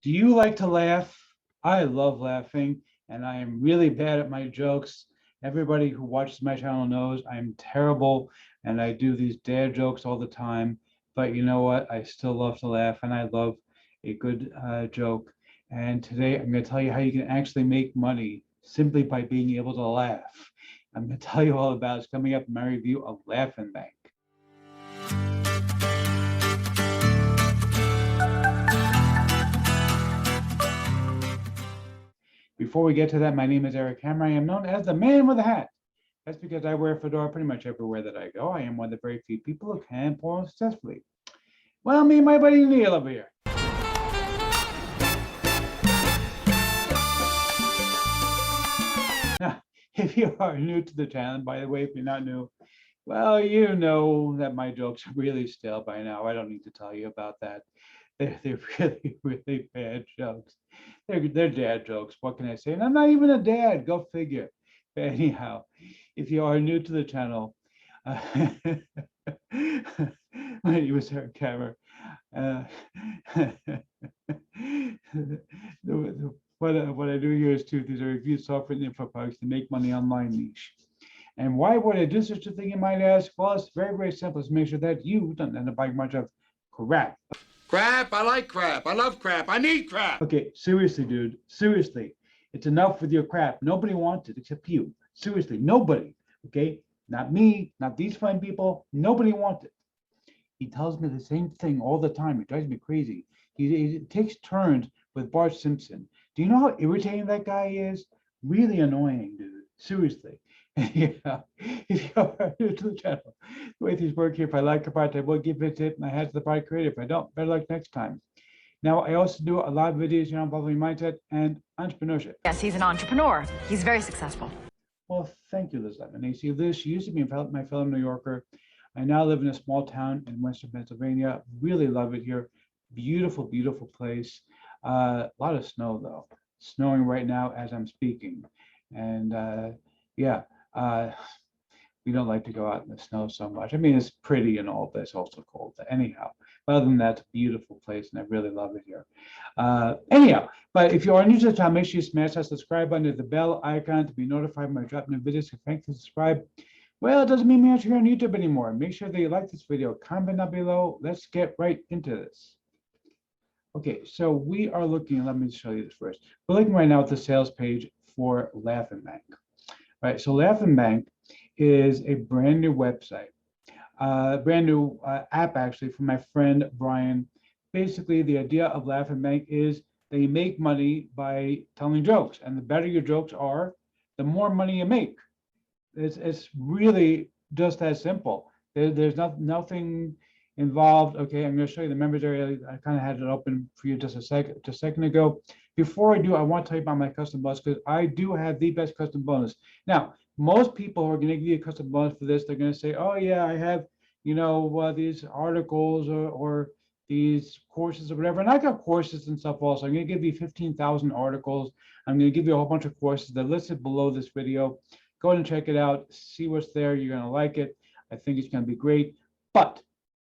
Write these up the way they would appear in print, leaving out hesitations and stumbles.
Do you like to laugh? I love laughing, and I am really bad at my jokes. Everybody who watches my channel knows I'm terrible, and I do these dad jokes all the time. But you know what? I still love to laugh, and I love a good joke. And today I'm going to tell you how you can actually make money simply by being able to laugh. I'm going to tell you all about it. It's coming up in my review of Laughing Bank. Before we get to that, my name is Eric Hammer. I am known as the man with a hat. That's because I wear a fedora pretty much everywhere that I go. I am one of the very few people who can pull on successfully. Well, me and my buddy Neil over here. Now, if you are new to the channel, by the way, if you're not new, well, you know that my jokes are really stale by now. I don't need to tell you about that. They're really, really bad jokes. They're dad jokes. What can I say? And I'm not even a dad. Go figure. But anyhow, if you are new to the channel, my name is Eric Hammer. What I do here is these are review software and info products to make money online niche. And why would I do such a thing, you might ask? Well, it's very, very simple. It's to make sure that you don't end up buying much of crap. Crap, I like crap. I love crap. I need crap. Okay, seriously, dude. Seriously. It's enough with your crap. Nobody wants it except you. Seriously, nobody. Okay? Not me, not these fine people. Nobody wants it. He tells me the same thing all the time. It drives me crazy. He takes turns with Bart Simpson. Do you know how irritating that guy is? Really annoying, dude. Seriously. Yeah. If you are new to the channel, the way things work here, if I like a product, I will give it a tip, and I have the product created. If I don't, better luck next time. Now, I also do a lot of videos involving mindset and entrepreneurship. Yes, he's an entrepreneur. He's very successful. Well, thank you, Liz. And you see, Liz, she used to be my fellow New Yorker. I now live in a small town in Western Pennsylvania. Really love it here. Beautiful, beautiful place. A lot of snow, though. Snowing right now as I'm speaking. And yeah, we don't like to go out in the snow so much. I mean, it's pretty and all, but it's also cold. But anyhow, other than that, it's a beautiful place, and I really love it here. Anyhow, but if you are new to the channel, make sure you smash that subscribe button and the bell icon to be notified when I drop new videos. So thanks for subscribe. Well, it doesn't mean we're actually here on YouTube anymore. Make sure that you like this video. Comment down below. Let's get right into this. Okay, so we are looking, let me show you this first. We're looking right now at the sales page for Laughing Bank. All right, so Laughing Bank is a brand new website, brand new app actually from my friend Brian. Basically, the idea of Laughing Bank is that you make money by telling jokes, and the better your jokes are, the more money you make. It's really just that simple. There's nothing involved. Okay, I'm going to show you the members area. I kind of had it open for you just a second ago. Before I do, I want to tell you about my custom bonus, because I do have the best custom bonus. Now, most people who are going to give you a custom bonus for this, they're going to say, oh yeah, I have, you know, these articles or these courses or whatever. And I got courses and stuff also. I'm going to give you 15,000 articles. I'm going to give you a whole bunch of courses. They're listed below this video. Go ahead and check it out. See what's there. You're going to like it. I think it's going to be great. But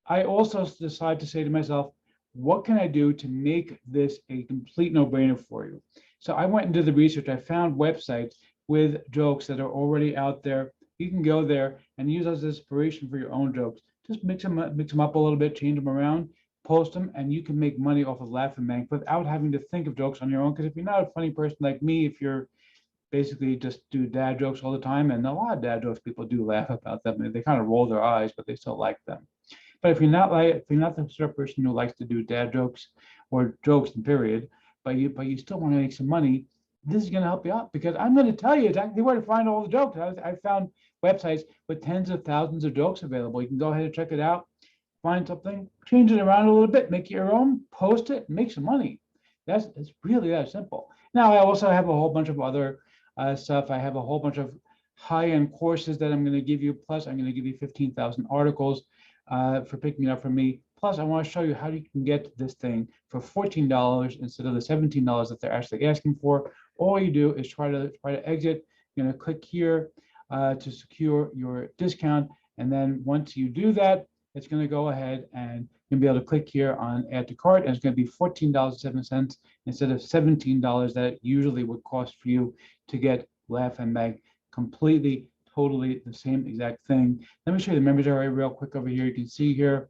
I also decided to say to myself, what can I do to make this a complete no-brainer for you? So I went and did the research. I found websites with jokes that are already out there. You can go there and use as inspiration for your own jokes. Just mix them up a little bit, change them around, post them, and you can make money off of Laughing Bank without having to think of jokes on your own. Because if you're not a funny person like me, if you're basically just do dad jokes all the time, and a lot of dad jokes, people do laugh about them. They kind of roll their eyes, but they still like them. But if you're not the sort of person who likes to do dad jokes or jokes in period, but you still want to make some money, this is going to help you out, because I'm going to tell you exactly where to find all the jokes. I found websites with tens of thousands of jokes available. You can go ahead and check it out, find something, change it around a little bit, make it your own, post it, make some money. It's really that simple. Now, I also have a whole bunch of other stuff. I have a whole bunch of high-end courses that I'm going to give you. Plus, I'm going to give you 15,000 articles for picking it up from me. Plus, I want to show you how you can get this thing for $14 instead of the $17 that they're actually asking for. All you do is try to exit. You're going to click here to secure your discount, and then once you do that, it's going to go ahead and You'll be able to click here on add to cart, and it's going to be $14.07 instead of $17 that it usually would cost for you to get Laugh and Mag. Completely, totally the same exact thing. Let me show you the members area real quick over here. You can see here,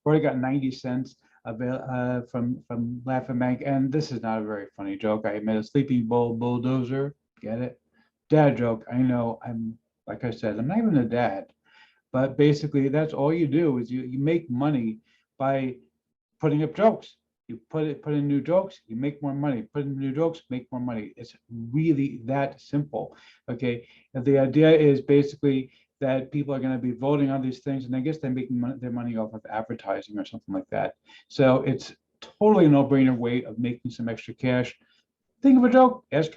already got 90 cents from Laugh and Mag, and this is not a very funny joke. I made a sleeping bulldozer. Get it? Dad joke. I know. Like I said, I'm not even a dad, but basically that's all you do is you make money by putting up jokes. You put in new jokes, you make more money. Put in new jokes, make more money. It's really that simple. Okay. And the idea is basically that people are going to be voting on these things, and I guess they're making their money off of advertising or something like that. So it's totally a no-brainer way of making some extra cash. Think of a joke, ask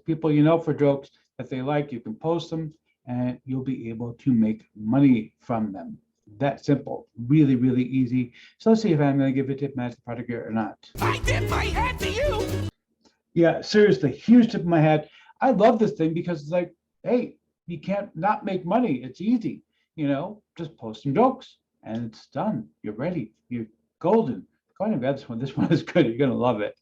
people you know for jokes that they like. You can post them, and you'll be able to make money from them. That simple, really, really easy. So let's see if I'm going to give a tip match the product here or not. I tip my hat to you. Yeah, seriously, huge tip of my hat. I love this thing because it's like, hey, you can't not make money. It's easy, just post some jokes and it's done. You're ready. You're golden. Go ahead and grab this one. This one is good. You're going to love it.